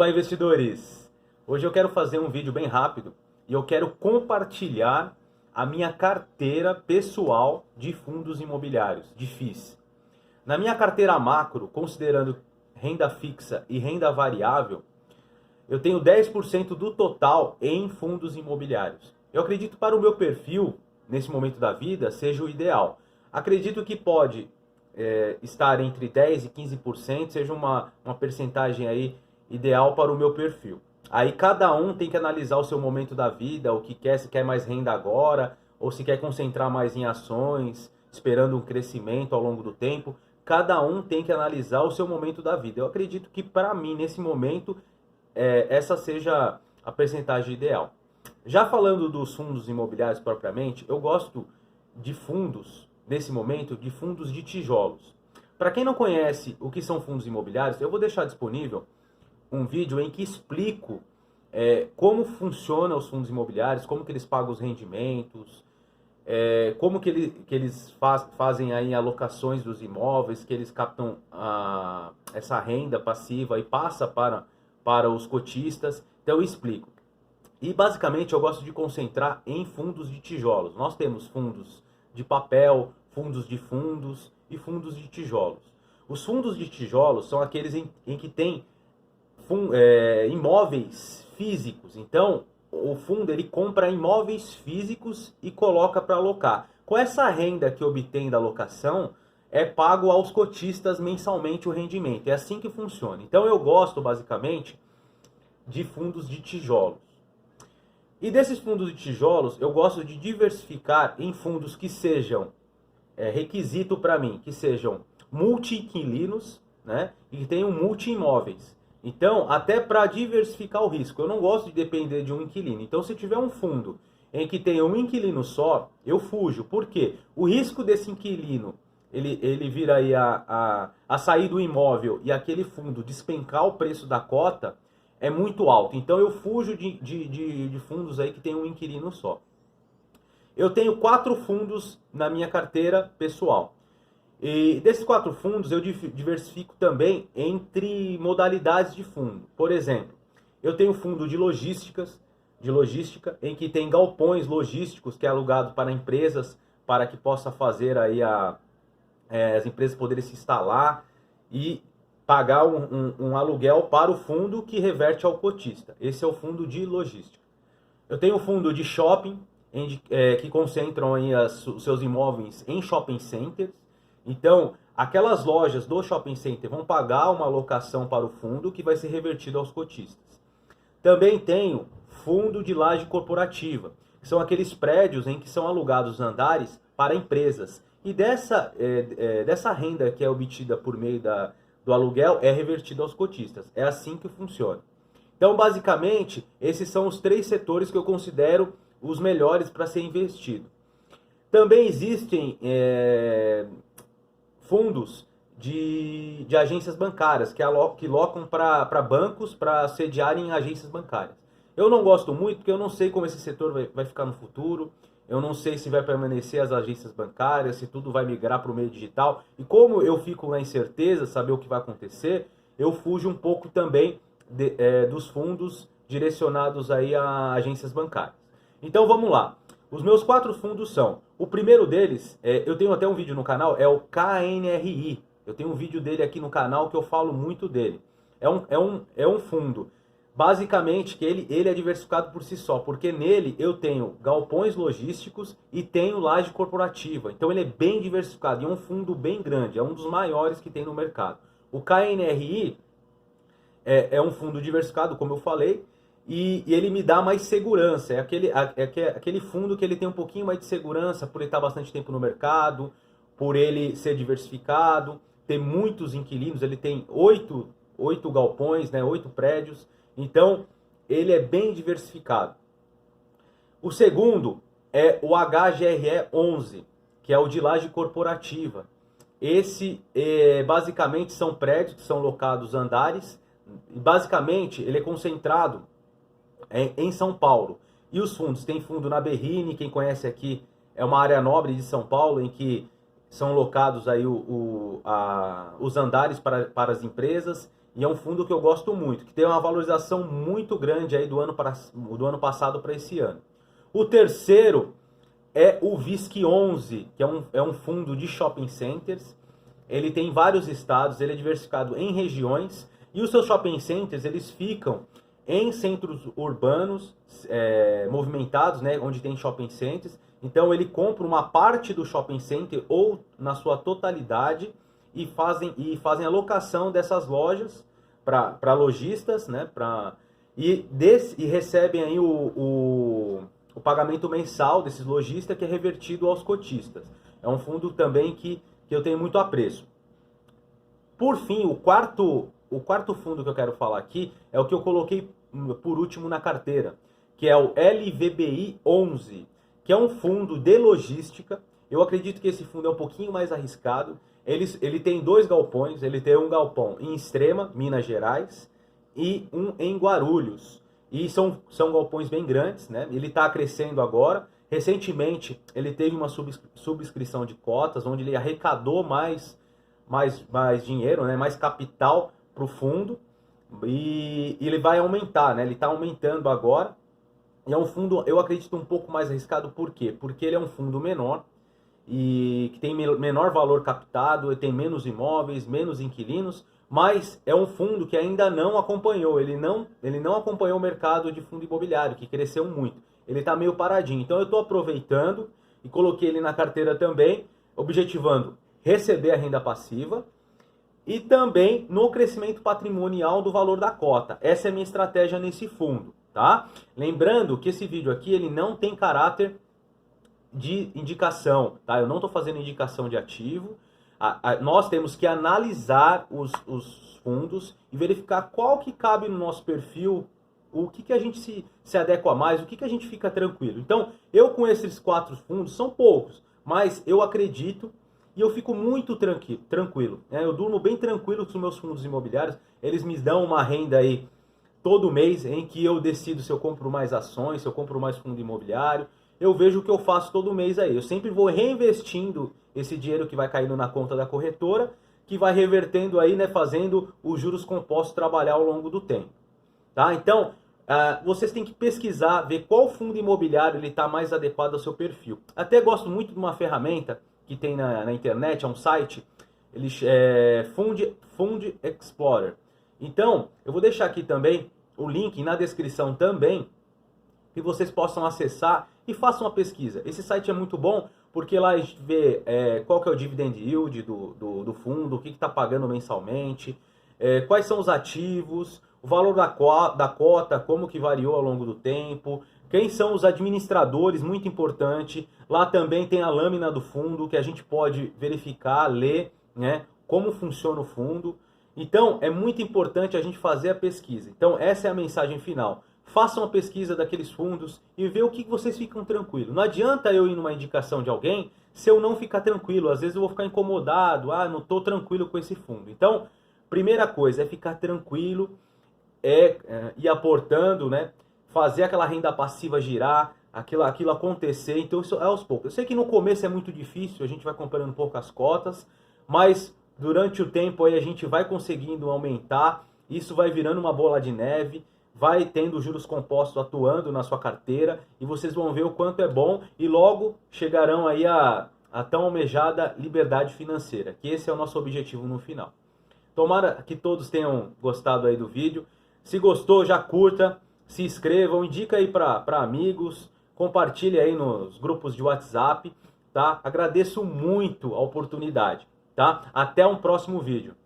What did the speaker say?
Fala, investidores! Hoje eu quero fazer um vídeo bem rápido e eu quero compartilhar a minha carteira pessoal de fundos imobiliários, de FIIs. Na minha carteira macro, considerando renda fixa e renda variável, eu tenho 10% do total em fundos imobiliários. Eu acredito que para o meu perfil, nesse momento da vida, seja o ideal. Acredito que pode estar entre 10% e 15%, seja uma percentagem aí ideal para o meu perfil. Aí cada um tem que analisar o seu momento da vida, o que quer, se quer mais renda agora, ou se quer concentrar mais em ações, esperando um crescimento ao longo do tempo. Cada um tem que analisar o seu momento da vida. Eu acredito que para mim, nesse momento, essa seja a percentagem ideal. Já falando dos fundos imobiliários propriamente, eu gosto de fundos, nesse momento, de fundos de tijolos. Para quem não conhece o que são fundos imobiliários, eu vou deixar disponível um vídeo em que explico como funcionam os fundos imobiliários, como que eles pagam os rendimentos, como que eles fazem aí alocações dos imóveis, que eles captam essa renda passiva e passa para os cotistas. Então eu explico. E basicamente eu gosto de concentrar em fundos de tijolos. Nós temos fundos de papel, fundos de fundos e fundos de tijolos. Os fundos de tijolos são aqueles em que tem imóveis físicos. Então o fundo ele compra imóveis físicos e coloca para alocar. Com essa renda que obtém da locação, é pago aos cotistas mensalmente o rendimento. É assim que funciona. Então eu gosto basicamente de fundos de tijolos. E desses fundos de tijolos, eu gosto de diversificar em fundos que sejam requisito para mim, que sejam multi-inquilinos, né, e que tenham multi-imóveis. Então, até para diversificar o risco, eu não gosto de depender de um inquilino. Então, se tiver um fundo em que tenha um inquilino só, eu fujo. Por quê? O risco desse inquilino, ele vir aí a sair do imóvel e aquele fundo despencar o preço da cota, é muito alto. Então eu fujo de fundos aí que tem um inquilino só. Eu tenho 4 fundos na minha carteira pessoal. E desses 4 fundos eu diversifico também entre modalidades de fundo. Por exemplo, eu tenho fundo de logística, em que tem galpões logísticos que é alugado para empresas, para que possa fazer aí as empresas poderem se instalar e pagar um aluguel para o fundo que reverte ao cotista. Esse é o fundo de logística. Eu tenho o fundo de shopping, que concentram aí os seus imóveis em shopping centers. Então, aquelas lojas do shopping center vão pagar uma alocação para o fundo que vai ser revertido aos cotistas. Também tenho fundo de laje corporativa, que são aqueles prédios em que são alugados andares para empresas. E dessa renda que é obtida por meio do aluguel é revertido aos cotistas. É assim que funciona. Então, basicamente, esses são os 3 setores que eu considero os melhores para ser investido. Também existem fundos de agências bancárias que locam para bancos para sediarem em agências bancárias. Eu não gosto muito porque eu não sei como esse setor vai ficar no futuro. Eu não sei se vai permanecer as agências bancárias, se tudo vai migrar para o meio digital. E como eu fico na incerteza, saber o que vai acontecer, eu fujo um pouco também dos fundos direcionados aí a agências bancárias. Então vamos lá. Os meus 4 fundos são, o primeiro deles, eu tenho até um vídeo no canal, é o KNRI. Eu tenho um vídeo dele aqui no canal que eu falo muito dele. É um fundo, basicamente, que ele é diversificado por si só, porque nele eu tenho galpões logísticos e tenho laje corporativa. Então ele é bem diversificado e é um fundo bem grande, é um dos maiores que tem no mercado. O KNRI é um fundo diversificado, como eu falei, e ele me dá mais segurança. É aquele fundo que ele tem um pouquinho mais de segurança por ele estar bastante tempo no mercado, por ele ser diversificado, ter muitos inquilinos. Ele tem 8 galpões, né, 8 prédios. Então, ele é bem diversificado. O segundo é o HGRE 11, que é o de laje corporativa. Esse, basicamente, são prédios que são locados andares. Basicamente, ele é concentrado em São Paulo. E os fundos, tem fundo na Berrini, quem conhece aqui, é uma área nobre de São Paulo, em que são locados aí os andares para as empresas. e é um fundo que eu gosto muito, que tem uma valorização muito grande aí do ano passado para esse ano. O terceiro é o VISC11, que é um fundo de shopping centers. Ele tem vários estados, ele é diversificado em regiões, e os seus shopping centers, eles ficam em centros urbanos movimentados, né, onde tem shopping centers. Então ele compra uma parte do shopping center ou na sua totalidade e fazem a locação dessas lojas para lojistas, né, e recebem aí o pagamento mensal desses lojistas, que é revertido aos cotistas. É um fundo também que eu tenho muito apreço. Por fim, o quarto fundo que eu quero falar aqui é o que eu coloquei por último na carteira, que é o LVBI 11, que é um fundo de logística. Eu acredito que esse fundo é um pouquinho mais arriscado. Ele tem 2 galpões, ele tem um galpão em Extrema, Minas Gerais, e um em Guarulhos. E são galpões bem grandes, né? Ele está crescendo agora. Recentemente, ele teve uma subscrição de cotas, onde ele arrecadou mais dinheiro, né? Mais capital para o fundo. E ele vai aumentar, né? Ele está aumentando agora. E é um fundo, eu acredito, um pouco mais arriscado. Por quê? Porque ele é um fundo menor e que tem menor valor captado, ele tem menos imóveis, menos inquilinos, mas é um fundo que ainda não acompanhou, ele não acompanhou o mercado de fundo imobiliário, que cresceu muito. Ele está meio paradinho. Então eu estou aproveitando e coloquei ele na carteira também, objetivando receber a renda passiva e também no crescimento patrimonial do valor da cota. Essa é a minha estratégia nesse fundo, tá? Lembrando que esse vídeo aqui ele não tem caráter de indicação, tá? Eu não estou fazendo indicação de ativo. Nós temos que analisar os fundos e verificar qual que cabe no nosso perfil, o que a gente se adequa mais, o que a gente fica tranquilo. Então, eu com esses 4 fundos, são poucos, mas eu acredito e eu fico muito tranquilo. Né? Eu durmo bem tranquilo com os meus fundos imobiliários, eles me dão uma renda aí todo mês em que eu decido se eu compro mais ações, se eu compro mais fundo imobiliário. Eu vejo o que eu faço todo mês aí. Eu sempre vou reinvestindo esse dinheiro que vai caindo na conta da corretora, que vai revertendo aí, né, fazendo os juros compostos trabalhar ao longo do tempo. Tá? Então, vocês têm que pesquisar, ver qual fundo imobiliário está mais adequado ao seu perfil. Até gosto muito de uma ferramenta que tem na internet, é um site, Fund Explorer. Então, eu vou deixar aqui também o link na descrição também, que vocês possam acessar e façam uma pesquisa. Esse site é muito bom porque lá a gente vê qual que é o dividend yield do fundo, o que está pagando mensalmente, quais são os ativos, o valor da cota, como que variou ao longo do tempo, quem são os administradores, muito importante. Lá também tem a lâmina do fundo que a gente pode verificar, ler, né, como funciona o fundo. Então é muito importante a gente fazer a pesquisa. Então essa é a mensagem final. Façam a pesquisa daqueles fundos e vê o que vocês ficam tranquilos. Não adianta eu ir numa indicação de alguém se eu não ficar tranquilo. Às vezes eu vou ficar incomodado, não estou tranquilo com esse fundo. Então, primeira coisa é ficar tranquilo, ir aportando, né? Fazer aquela renda passiva girar, aquilo acontecer. Então isso é aos poucos. Eu sei que no começo é muito difícil, a gente vai comprando poucas cotas, mas durante o tempo aí a gente vai conseguindo aumentar, isso vai virando uma bola de neve, vai tendo juros compostos atuando na sua carteira e vocês vão ver o quanto é bom e logo chegarão aí a tão almejada liberdade financeira, que esse é o nosso objetivo no final. Tomara que todos tenham gostado aí do vídeo. Se gostou, já curta, se inscrevam, indica aí para amigos, compartilhe aí nos grupos de WhatsApp, tá? Agradeço muito a oportunidade, tá? Até um próximo vídeo.